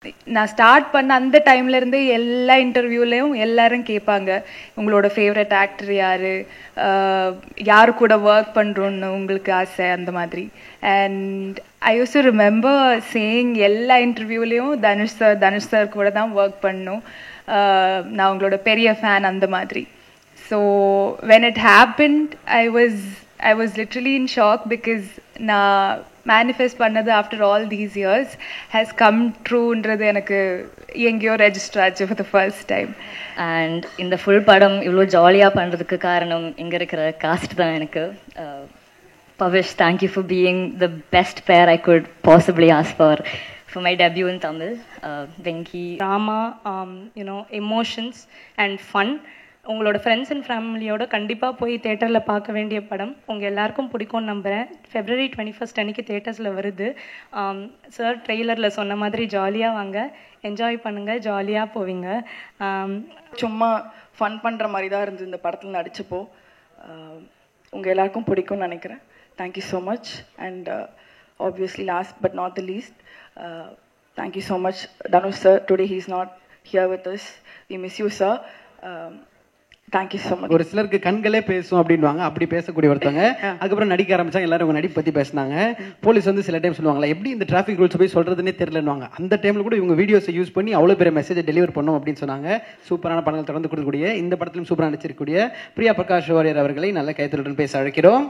நான் ஸ்டார்ட் பண்ண அந்த டைம்லேருந்து எல்லா இன்டர்வியூலையும் எல்லாரும் கேட்பாங்க, உங்களோட ஃபேவரட் ஆக்டர் யார், யார் கூட ஒர்க் பண்ணுறோன்னு உங்களுக்கு ஆசை, அந்த மாதிரி. And I use to remember saying எல்லா இன்டர்வியூலையும் தனுஷ் சார் கூட தான் ஒர்க் பண்ணணும், நான் உங்களோட பெரிய ஃபேன், அந்த மாதிரி. So when it happened, I was literally in shock because நான் manifest பண்ணது after all these years has come trueன்றது எனக்கு எங்கேயோ ரெஜிஸ்டர் ஆச்சு for the first time. And இந்த ஃபுல் படம் இவ்வளோ ஜாலியாக பண்ணுறதுக்கு காரணம் இங்கே இருக்கிற காஸ்ட் தான் எனக்கு. Pavish, thank you for being the best பேர் I could possibly ask for my debut in Tamil. Venki, drama, emotions and fun. உங்களோட ஃப்ரெண்ட்ஸ் அண்ட் ஃபேமிலியோட கண்டிப்பாக போய் தேட்டரில் பார்க்க வேண்டிய படம். உங்கள் எல்லாருக்கும் பிடிக்கும்னு நம்புகிறேன். February 21st அன்றைக்கி தேட்டர்ஸில் வருது. சார் ட்ரெய்லரில் சொன்ன மாதிரி ஜாலியாக வாங்க, என்ஜாய் பண்ணுங்கள், ஜாலியாக போவீங்க. சும்மா ஃபன் பண்ணுற மாதிரி தான் இருந்து இந்த படத்தில் நடிச்சப்போ. உங்கள் எல்லாருக்கும் பிடிக்கும்னு நினைக்கிறேன். Thank you so much. And obviously last but not the least, thank you so much Dhanush sir. Today he is not here with us. We miss you sir. Thank you so much. ஒரு சிலருக்கு கண்களே பேசும் அப்படின்வாங்க, அப்படி பேசக்கூடிய ஒருத்தவங்க. அதுக்கப்புறம் நடிக்க ஆரம்பிச்சாங்க, எல்லாரும் உங்க நடிப்பு பத்தி பேசினாங்க. போலீஸ் வந்து சில டைம் சொல்லுவாங்களா, எப்படி இந்த டிராஃபிக் ரூல்ஸ் போய் சொல்றதுன்னே தெரியலன்னுவாங்க. அந்த டைம்ல கூட இவங்க வீடியோஸை யூஸ் பண்ணி அவ்வளோ பெரிய மெசேஜை டெலிவர் பண்ணும் அப்படின்னு சொன்னாங்க. சூப்பரான படங்கள் தொடர்ந்து கொடுக்கக்கூடிய, இந்த படத்திலும் சூப்பராக நடிச்சிருக்கக்கூடிய பிரியா பிரகாஷ் வாரியர் அவர்களை நல்ல கைத்தலுடன் பேச அழைக்கிறோம்.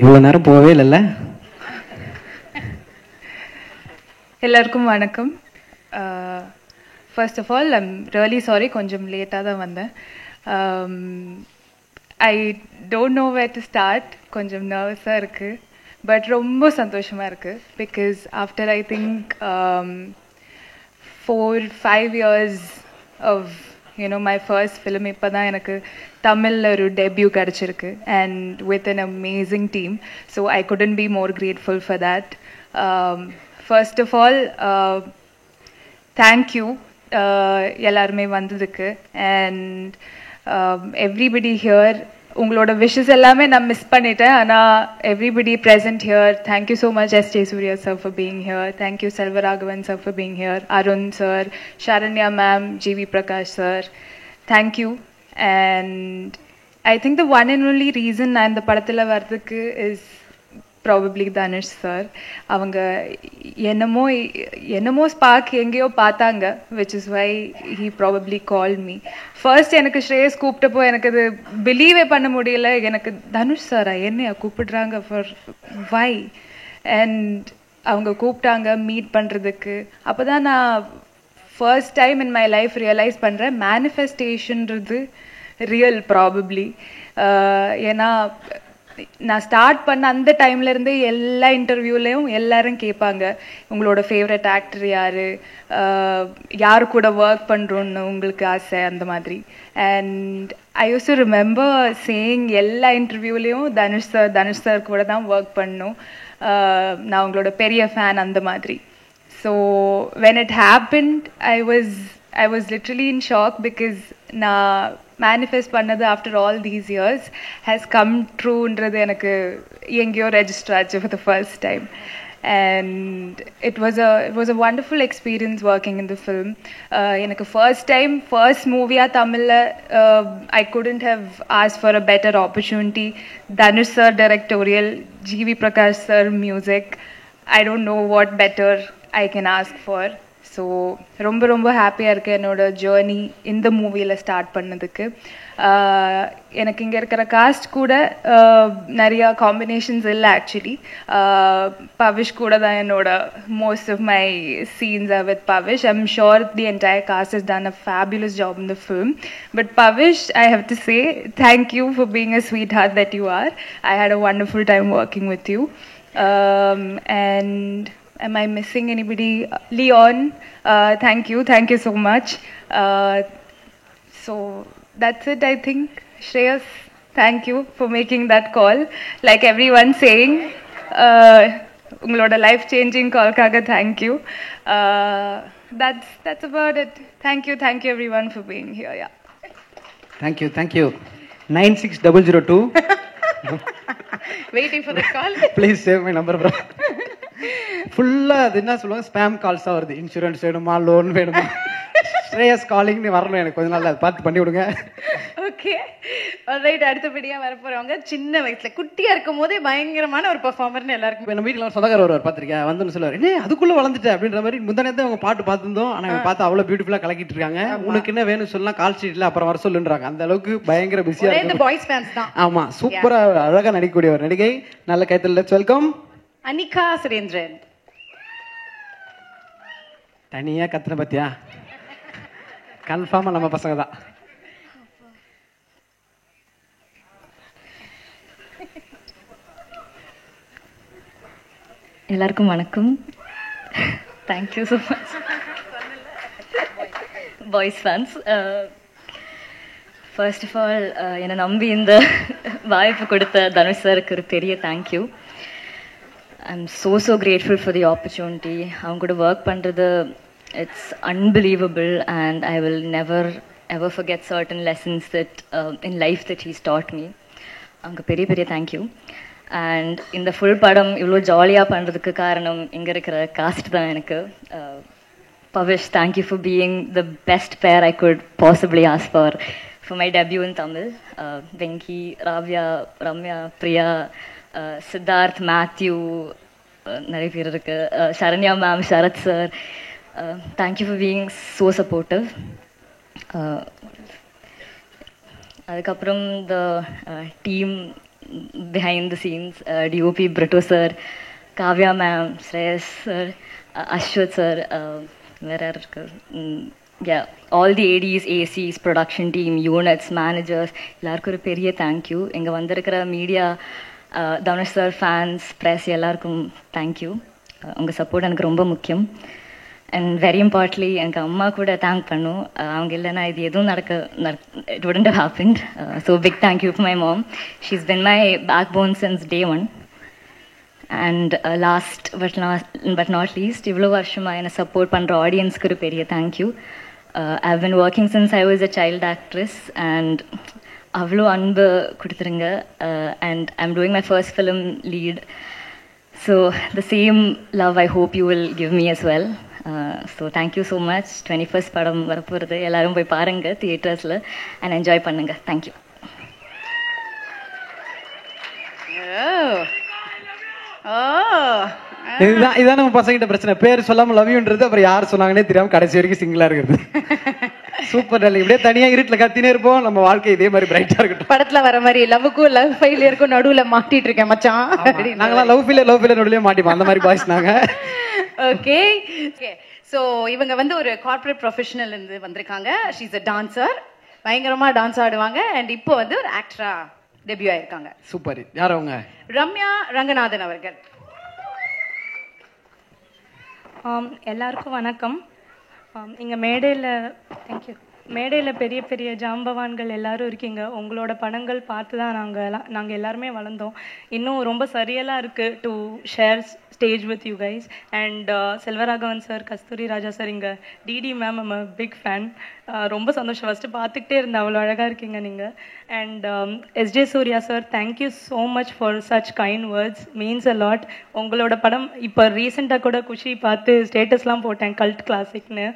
இவ்வளோ நேரம் போகவே இல்லைல்ல. எல்லாருக்கும் வணக்கம். First of all I'm really sorry, கொஞ்சம் லேட்டாக தான் வந்தேன். I don't know where to start. கொஞ்சம் நர்வஸாக இருக்குது, பட் ரொம்ப சந்தோஷமாக இருக்குது. Because after I think 4-5 years of my first film, இப்போ தான் எனக்கு தமிழில் ஒரு டெபியூ கிடச்சிருக்கு. And with an amazing team. So I couldn't be more grateful for that. First of all, thank you எல்லாருமே வந்ததுக்கு. அண்ட் எவ்ரிபடி ஹியர், உங்களோட wishes எல்லாமே நான் மிஸ் பண்ணிட்டேன். ஆனால் everybody present here, thank you so much S. J. Surya sir for being here. Thank you Selvaraghavan sir for being here. Arun sir, Sharanya ma'am, G.V. Prakash sir, thank you. And I think the one and only reason நான் இந்த படத்தில் வர்றதுக்கு is probably Dhanush sir. அவங்க என்னமோ spark எங்கேயோ பார்த்தாங்க, which is why he probably call me. First எனக்கு ஸ்ரேயஸ் கூப்பிட்டப்போ எனக்கு அது பிலீவே பண்ண முடியல. எனக்கு தனுஷ் சாரா என்னையா கூப்பிடுறாங்க, ஃபார் வை? அண்ட் அவங்க கூப்பிட்டாங்க மீட் பண்ணுறதுக்கு. அப்போ தான் நான் first time in my life realise பண்ணுறேன், மேனிஃபெஸ்டேஷன்றது ரியல் ப்ராபப்ளி. ஏன்னா நான் ஸ்டார்ட் பண்ண அந்த டைம்லேருந்து எல்லா இன்டர்வியூலையும் எல்லாரும் கேட்பாங்க, உங்களோட ஃபேவரட் ஆக்டர் யார், யார் கூட ஒர்க் பண்ணுறோன்னு உங்களுக்கு ஆசை, அந்த மாதிரி. And I use to remember saying எல்லா இன்டர்வியூலையும் தனுஷ் சார் கூட தான் ஒர்க் பண்ணணும், நான் உங்களோட பெரிய ஃபேன், அந்த மாதிரி. So when it happened, I was literally in shock because நான் manifest பண்ணது after all these years has come trueன்றது எனக்கு எங்கேயோ ரெஜிஸ்டர் ஆச்சு for the first time. And it was a wonderful experience working in the film. எனக்கு first movie தமிழில் I couldn't have asked for a better opportunity. Dhanush sir directorial, G.V. Prakash sir music. I don't know what better I can ask for. So ரொம்ப ரொம்ப ஹாப்பியாக இருக்கேன் என்னோட journey இந்த மூவியில் start பண்ணதுக்கு. எனக்கு இங்கே இருக்கிற காஸ்ட் கூட நிறையா காம்பினேஷன்ஸ் இல்லை. ஆக்சுவலி பவிஷ் கூட தான் என்னோட most of my scenes are with Pavish. I'm sure the entire cast is done a fabulous job in the film. But Pavish, I have to say thank you for being a sweetheart that you are. I had a wonderful time working with you. And am I missing anybody? Leon, thank you so much. So that's it, I think. Shreyas, thank you for making that call. Like everyone saying, ungaloda life changing call kaga thank you. That's about it. Thank you everyone for being here. Yeah. Thank you. 96002 waiting for the call. Please save my number bro. ஃபுல்லா அது என்ன சொல்லுவாங்க, spam Khalsa வருது. Insurance வேணுமா, loan வேணுமா, ஸ்ரேயஸ் காலிங்னு வரணும் எனக்கு கொஞ்ச நாள். அதை பார்த்து பண்ணி விடுங்க. Okay right. அடுத்தபடியா வரப்போறவங்க சின்ன வயசுல குட்டியா இருக்கும் போதே பயங்கரமான ஒரு பெர்ஃபார்மர்னு எல்லாருக்கும். இப்போ நம்ம வீட்டில் சொந்தக்கார ஒருவர் பார்த்துருக்கேன், வந்து சொல்லுவார், என்ன அதுக்குள்ள வளர்ந்துட்டேன் அப்படின்ற மாதிரி. முந்தானே அவங்க பாட்டு பார்த்துருந்தோம், ஆனால் அவங்க பார்த்து அவ்வளோ பியூட்டிஃபுல்லா கலக்கிட்டு இருக்காங்க. உனக்கு என்ன வேணும் சொல்லலாம், கால் ஷீட்ல அப்புறம் வர சொல்லுன்றாங்க. அந்த அளவுக்கு பயங்கர பிஸியா இந்த பாய்ஸ் ஃபேன்ஸ் தான். ஆமா, சூப்பரா அழகா நடிக்கக்கூடிய ஒரு நடிகை. நல்ல கைத்தல். Let's welcome Anikha Surendran. தனியா கத்துன பத்தியா, கன்ஃபார்மா நம்ம பசங்க தான். எல்லாருக்கும் வணக்கம். Thank you so much boys fans. First of all என்னை நம்பி இந்த வாய்ப்பு கொடுத்த தனுஷ் சாருக்கு ஒரு பெரிய thank you. I'm so grateful for the opportunity. அவங்க கூட ஒர்க் பண்ணுறது it's unbelievable and I will never ever forget certain lessons that in life that he's taught me. அவங்க பெரிய தேங்க்யூ. அண்ட் இந்த ஃபுல் படம் இவ்வளோ ஜாலியாக பண்ணுறதுக்கு காரணம் இங்கே இருக்கிற காஸ்ட் தான் எனக்கு. Pavish, thank you for being the best pair I could possibly ask for my debut in Tamil. Venky, Ravya, Ramya, Priya, Siddharth, Mathew, நிறைய பேர் இருக்கு, Saranya ma'am, Sarath sir, thank you for being so supportive. அதுக்கப்புறம் the team behind the scenes, DOP Brito sir, Kavya ma'am, Shreyas sir, Ashwat sir, where are yeah, all the ADs, ACs, production team, units, managers, எல்லாருக்கும் ஒரு பெரிய thank you. இங்கே வந்திருக்கிற media, Dhanush sir, fans, press எல்லாருக்கும் thank you. உங்கள் support எனக்கு ரொம்ப முக்கியம். அண்ட் வெரி இம்பார்ட்லி எனக்கு அம்மா கூட தேங்க் பண்ணும். அவங்க இல்லைன்னா இது எதுவும் it wouldn't have happened. So big thank you for my mom. She's been my backbone since day one. And last but not least, இவ்வளோ வருஷமாக என்னை சப்போர்ட் பண்ணுற ஆடியன்ஸ்க்கு ஒரு பெரிய thank you. I've been working since I was a child actress and அவ்வளோ அன்பு கொடுத்துருங்க. And I'm doing my first film lead. So the same love I hope you will give me as well. So thank you so much. 21st படம் வரப்போகிறது, எல்லோரும் போய் பாருங்கள் தியேட்டர்ஸில் and enjoy பண்ணுங்கள். Thank you. இதான் நம்ம பசங்கிட்ட பிரச்சனை. பேர் சொல்லாமல் லவ் யூன்றது, அப்புறம் யார் சொன்னாங்கன்னே தெரியாமல் கடைசி வரைக்கும் சிங்கிளாக இருக்கிறது. Super dull. இப்படியே தனியா இருட்டுல கத்தினே இருப்போம். நம்ம வாழ்க்கை இதே மாதிரி பிரைட்டா இருக்கட்டும். படத்துல வர மாதிரி லவ்வுக்கும் லவ் ஃபெயிலியருக்கும் நடுவுல மாட்டிட்டு இருக்கேன் மச்சான். நாங்களாம் லவ் ஃபெயிலியர் நடுவுலயே மாட்டிப்போம். அந்த மாதிரி பாய்ஸ் நாங்க. ஓகே ஸோ இவங்க வந்து ஒரு கார்ப்பரேட் ப்ரொஃபஷனல் இருந்து வந்திருக்காங்க. ஷீ இஸ் அ டான்சர், பயங்கரமா டான்ஸ் ஆடுவாங்க. அண்ட் இப்போ வந்து ஒரு ஆக்டரா டெபியூ ஆயிருக்காங்க. சூப்பர். யார் அவங்க? ரம்யா ரங்கநாதன் அவர்கள். எல்லாருக்கும் வணக்கம். இங்கே மேடையில் பெரிய பெரிய ஜாம்பவான்கள் எல்லாரும் இருக்கீங்க. உங்களோட படங்கள் பார்த்து தான் நாங்கள் எல்லாருமே வளர்ந்தோம். இன்னும் ரொம்ப சரியலாக இருக்குது to share stage with you guys. And Selvaraghavan sir, Kasthuri Raja sir, இங்கே DD ma'am, I'm a big fan. ரொம்ப சந்தோஷம். ஃபஸ்ட்டு பார்த்துக்கிட்டே இருந்தேன், அவ்வளோ அழகாக இருக்கீங்க நீங்கள். And SJ Suryah sir, thank you so much for such kind words, means a lot. உங்களோட படம் இப்போ ரீசெண்டாக கூட குஷி பார்த்து ஸ்டேட்டஸ்லாம் போட்டேன், கல்ட் கிளாசிக்னு.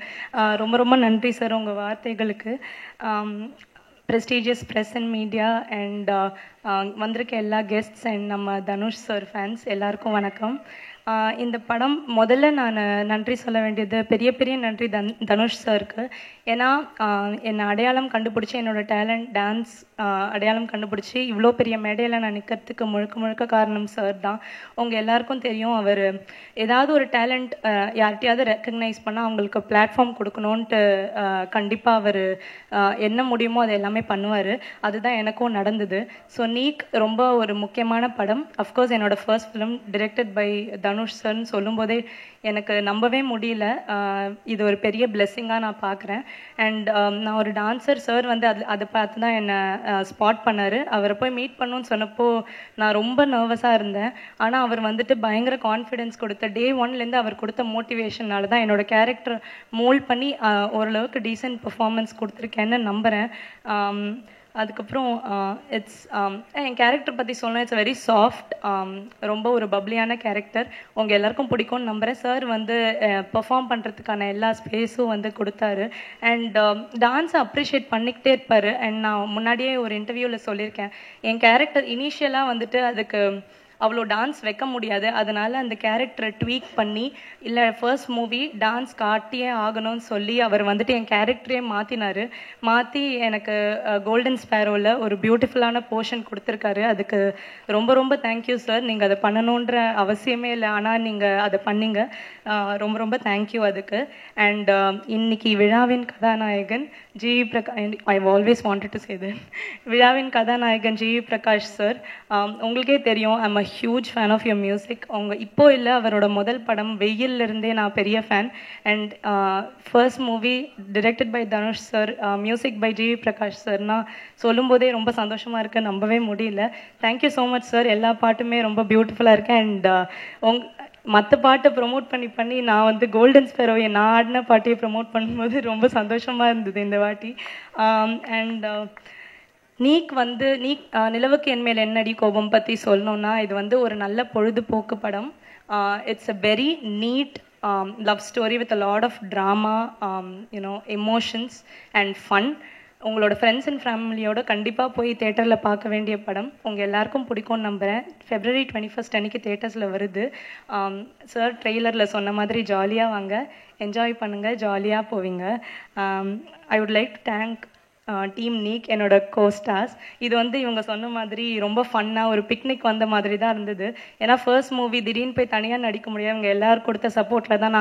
ரொம்ப ரொம்ப நன்றி சார் உங்கள் வார்த்தைகளுக்கு. Prestigious press and media and வந்திருக்க எல்லா கெஸ்ட்ஸ் அண்ட் நம்ம தனுஷ் சார் ஃபேன்ஸ் எல்லாருக்கும் வணக்கம். இந்த படம் முதல்ல நான் நன்றி சொல்ல வேண்டியது பெரிய நன்றி தனுஷ் சாருக்கு. ஏன்னா என்னை அடையாளம் கண்டுபிடிச்சி, என்னோடய டேலண்ட் டான்ஸ் அடையாளம் கண்டுபிடிச்சி இவ்வளோ பெரிய மேடையில் நான் நிற்கிறதுக்கு முழுக்க காரணம் சார் தான். உங்கள் எல்லாருக்கும் தெரியும், அவர் ஏதாவது ஒரு டேலண்ட் யார்கிட்டையாவது ரெக்கக்னைஸ் பண்ணால் அவங்களுக்கு பிளாட்ஃபார்ம் கொடுக்கணுன்ட்டு கண்டிப்பாக அவர் என்ன முடியுமோ அதை எல்லாமே பண்ணுவார். அதுதான் எனக்கும் நடந்தது. ஸோ நீக் ரொம்ப ஒரு முக்கியமான படம். அஃப்கோர்ஸ் என்னோடய first film directed by Dhanush சார்னு சொல்லும்போதே எனக்கு நம்பவே முடியல. இது ஒரு பெரிய பிளெஸ்ஸிங்காக நான் பார்க்குறேன். அண்ட் நான் ஒரு டான்ஸர், சார் வந்து அதை பார்த்து தான் என்னை ஸ்பாட் பண்ணார். அவரை போய் மீட் பண்ணணுன்னு சொன்னப்போ நான் ரொம்ப நர்வஸாக இருந்தேன். ஆனால் அவர் வந்துட்டு பயங்கர கான்ஃபிடென்ஸ் கொடுத்த டே ஒன்லேருந்து அவர் கொடுத்த மோட்டிவேஷனால தான் என்னோடய கேரக்டர் மோல்ட் பண்ணி ஓரளவுக்கு டீசென்ட் பெர்ஃபார்மன்ஸ் கொடுத்துருக்கேன்னு நம்புகிறேன். அதுக்கப்புறம் இட்ஸ் என் கேரக்டர் பற்றி சொல்லணும், இட்ஸ் வெரி சாஃப்ட், ரொம்ப ஒரு பப்ளியான கேரக்டர். உங்கள் எல்லாருக்கும் பிடிக்கும்னு நம்புகிறேன். சார் வந்து பெர்ஃபார்ம் பண்ணுறதுக்கான எல்லா ஸ்பேஸும் வந்து கொடுத்தாரு. அண்ட் டான்ஸை அப்ரிஷியேட் பண்ணிக்கிட்டே இருப்பார். அண்ட் நான் முன்னாடியே ஒரு இன்டர்வியூவில் சொல்லியிருக்கேன், என் கேரக்டர் இனிஷியலாக வந்துட்டு அதுக்கு அவ்வளோ டான்ஸ் வைக்க முடியாது, அதனால் அந்த கேரக்டரை ட்வீக் பண்ணி இல்லை ஃபர்ஸ்ட் மூவி டான்ஸ் காட்டியே ஆகணும்னு சொல்லி அவர் வந்துட்டு என் கேரக்டரே மாற்றி எனக்கு கோல்டன் ஸ்பேரோவில் ஒரு பியூட்டிஃபுல்லான போர்ஷன் கொடுத்துருக்காரு. அதுக்கு ரொம்ப ரொம்ப தேங்க்யூ சார். நீங்கள் அதை பண்ணணுன்ற அவசியமே இல்லை, ஆனால் நீங்கள் அதை பண்ணீங்க. ரொம்ப ரொம்ப தேங்க்யூ அதுக்கு. அண்ட் இன்னைக்கு விழாவின் கதாநாயகன் GV Prakash, I always wanted to say that, விழாவின் கதாநாயகன் ஜிவி பிரகாஷ் சார், உங்களுக்கே தெரியும் I'm a huge fan of your music. இப்போ இல்லை, அவரோட முதல் படம் வெயிலிருந்தே நான் பெரிய ஃபேன். And first movie directed by Dhanush sir, music by GV Prakash சார்னா சொல்லும்போதே ரொம்ப சந்தோஷமாக இருக்கு, நம்பவே முடியல. Thank you so much sir. எல்லா பாட்டுமே ரொம்ப பியூட்டிஃபுல்லாக இருக்கு. அண்ட் மற்ற பாட்டை ப்ரொமோட் பண்ணி நான் வந்து கோல்டன் ஸ்பேரோவை நான் ஆடின பாட்டையை ப்ரொமோட் பண்ணும்போது ரொம்ப சந்தோஷமாக இருந்தது இந்த வாட்டி. அண்ட் நீக் நிலவுக்கு என் மேல் என்னடி கோபம் பற்றி சொல்லணும்னா, இது வந்து ஒரு நல்ல பொழுதுபோக்கு படம். It's a very neat love story with a lot of drama, emotions and fun. உங்களோட ஃப்ரெண்ட்ஸ் அண்ட் ஃபேமிலியோட கண்டிப்பாக போய் தேட்டரில் பார்க்க வேண்டிய படம். உங்கள் எல்லாருக்கும் பிடிக்கும்னு நம்புகிறேன். February 21 அன்றைக்கி தேட்டர்ஸில் வருது. சார் ட்ரெய்லரில் சொன்ன மாதிரி ஜாலியாக வாங்க, என்ஜாய் பண்ணுங்கள், ஜாலியாக போவீங்க. I would like to thank team Neek, என்னோட கோஸ்டார்ஸ். இது வந்து இவங்க சொன்ன மாதிரி ரொம்ப ஃபன்னாக ஒரு பிக்னிக் வந்த மாதிரி தான் இருந்தது. ஏன்னா ஃபர்ஸ்ட் மூவி திடீர்னு போய் தனியாக நடிக்க முடியாது, இவங்க எல்லோரும் கொடுத்த சப்போர்ட்டில் தான்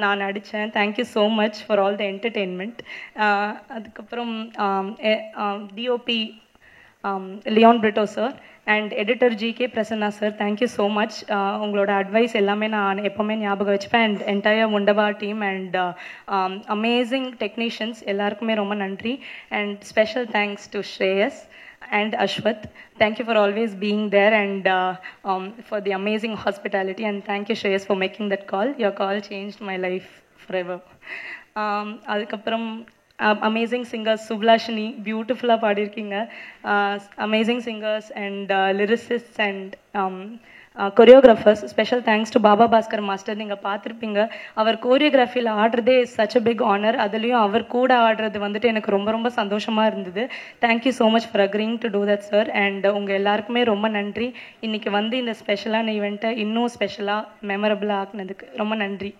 நான் நடித்தேன். Thank you so much for all the entertainment. அதுக்கப்புறம் DOP Leon Britto sir and editor GK Prasanna sir, thank you so much. உங்களோட அட்வைஸ் எல்லாமே நான் எப்போவுமே ஞாபகம் வச்சுப்பேன். அண்ட் என்டையர் முண்டபா டீம் அண்ட் அமேசிங் டெக்னீஷியன்ஸ் எல்லாருக்குமே ரொம்ப நன்றி. And special thanks to Shreyas and Ashwath. Thank you for always being there and for the amazing hospitality, and thank you Shreyas for making that call. Your call changed my life forever. அதுக்கப்புறம் amazing singers, சுப்லாஷினி பியூட்டிஃபுல்லாக பாடியிருக்கீங்க. Amazing singers and lyricist and choreographers. Special thanks to Baba Bhaskar master. நீங்கள் பார்த்துருப்பீங்க, அவர் கோரியோகிராஃபியில் ஆடுறதே such a big honour. அதுலேயும் அவர் கூட ஆடுறது வந்துட்டு எனக்கு ரொம்ப ரொம்ப சந்தோஷமாக இருந்தது. Thank you so much for அக்ரிங் to do that sir. And உங்கள் எல்லாருக்குமே ரொம்ப நன்றி. இன்றைக்கி வந்து இந்த ஸ்பெஷலான ஈவெண்ட்டை இன்னும் ஸ்பெஷலாக மெமரபிளாக ஆக்குனதுக்கு ரொம்ப நன்றி.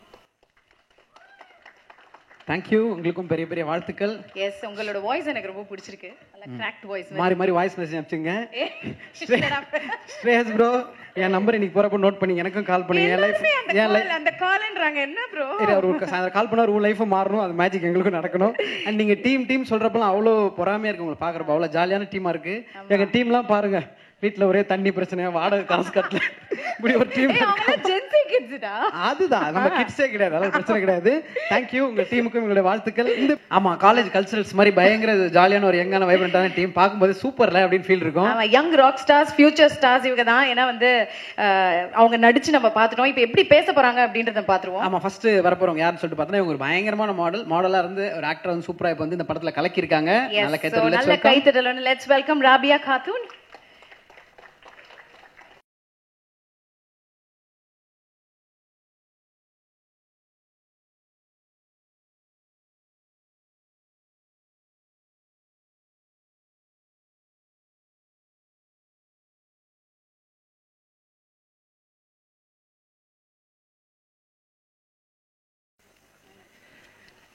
தேங்க்யூ. உங்களுக்கும் பெரிய பெரிய வாழ்த்துக்கள். எஸ், உங்களோட வாய்ஸ் எனக்கு ரொம்ப பிடிச்சிருக்கு. நல்ல கிராக்ட் வாய்ஸ். மாறி வாய்ஸ் மெசேஜ் அனுப்பிச்சுங்க. ஸ்ரேயஸ் ப்ரோ, என் நம்பர் இன்னைக்கு போறப்ப நோட் பண்ணி எனக்கும் கால் பண்ணுங்க. அந்த கால்ன்றாங்க என்ன ப்ரோ? அவர் கால் பண்ணா ஒரு லைஃப் மாறணும், அது மேஜிக் எங்களுக்கும் நடக்கணும். அண்ட் நீங்க டீம் சொல்றப்பலாம் அவ்வளோ பொறாமையா இருக்கு உங்களை பாக்குறப்ப. அவ்வளோ ஜாலியான டீமா இருக்கு. எங்க டீம்லாம் பாருங்க, வீட்டுல ஒரே தண்ணி பிரச்சனை, வாடகை காசு கட்டல, இப்படி ஒரு டீம். அதுதான் நம்ம கிட்ஸே கிடையாது, அதெல்லாம் பிரச்சனை கிடையாது. தேங்க்யூ. உங்க டீமுக்கும் உங்களுடைய வாழ்த்துக்கள். ஆமா, காலேஜ் கல்ச்சரல்ஸ் மாதிரி பயங்கர ஜாலியான ஒரு யங்கான வைப்ரண்டான டீம். பார்க்கும்போது சூப்பர்ல அப்படின்னு ஃபீல் இருக்கும். Young rock stars, future stars இவங்க தான். ஏன்னா வந்து அவங்க நடிச்சு நம்ம பார்த்துட்டோம். இப்போ எப்படி பேச போறாங்க அப்படின்றத பார்த்துருவோம். ஆமா, ஃபர்ஸ்ட் வரப்போறவங்க யாருன்னு சொல்லிட்டு பார்த்தா, இவங்க ஒரு பயங்கரமான மாடலா இருந்து ஒரு ஆக்டர் வந்து சூப்பரா இப்போ வந்து இந்த படத்துல கலக்கி இருக்காங்க. நல்ல கைத்தட்டல். Let's welcome Rabiya Khatoon.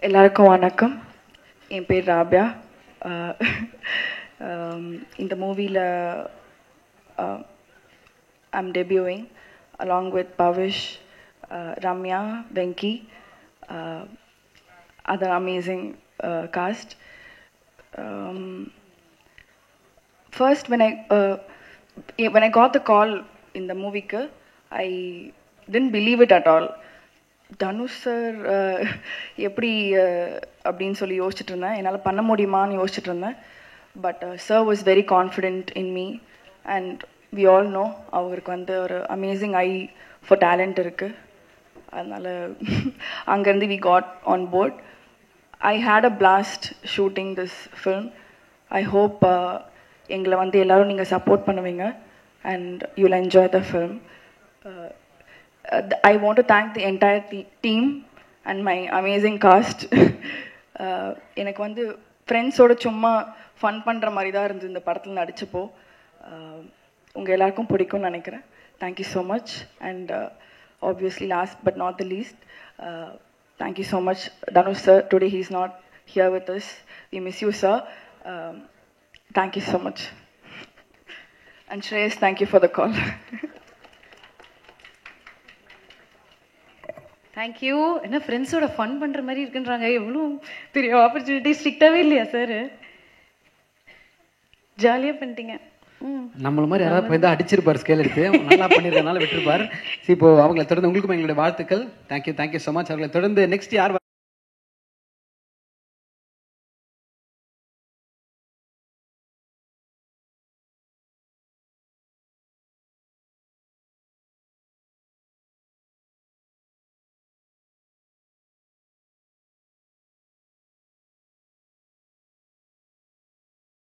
எல்லாருக்கும் வணக்கம். என் பேர் ராபியா. இந்த மூவியில் I'm debuting along with Pavish, Ramya, Venky, other amazing cast. First, when I got the call in the movie, I didn't believe it at all. Dhanush sir எப்படி அப்படின்னு சொல்லி யோசிச்சுட்டு இருந்தேன், என்னால் பண்ண முடியுமான்னு யோசிச்சுட்டு இருந்தேன். But sir was very confident in me and we all know அவருக்கு வந்து ஒரு அமேசிங் ஐ ஃபார் டேலண்ட் இருக்குது. அதனால் அங்கேருந்து we got on board. I had a blast shooting this film. I hope எங்களை வந்து எல்லோரும் நீங்கள் சப்போர்ட் பண்ணுவீங்க and you'll enjoy the film. I want to thank the entire team and my amazing cast. எனக்கு வந்து ஃப்ரெண்ட்ஸோட சும்மா ஃபன் பண்ணுற மாதிரி தான் இருந்தது இந்த படத்தில் நடிச்சப்போ. உங்கள் எல்லாருக்கும் பிடிக்கும்னு நினைக்கிறேன். Thank you so much and obviously last but not the least thank you so much Dhanush sir. Today he is not here with us. We miss you sir. Thank you so much. And Shreyas, thank you for the call. Thank you. என்ன ஃப்ரெண்ட்ஸோட fun பண்ணுற மாதிரி இருக்குன்றாங்க. எவ்வளோ பெரிய opportunity. ஸ்ட்ரிக்டாகவே இல்லையா sir? ஜாலியாக பண்ணிட்டீங்க. நம்மள மாதிரி யாராவது போய் தான் அடிச்சிருப்பார் ஸ்கேல் எடுத்து, நல்லா பண்ணிருக்கனால விட்டுருப்பார். இப்போ அவங்களை தொடர்ந்து உங்களுக்கும் எங்களுடைய வாழ்த்துக்கள். Thank you so much. அவங்களை தொடர்ந்து நெக்ஸ்ட் யார்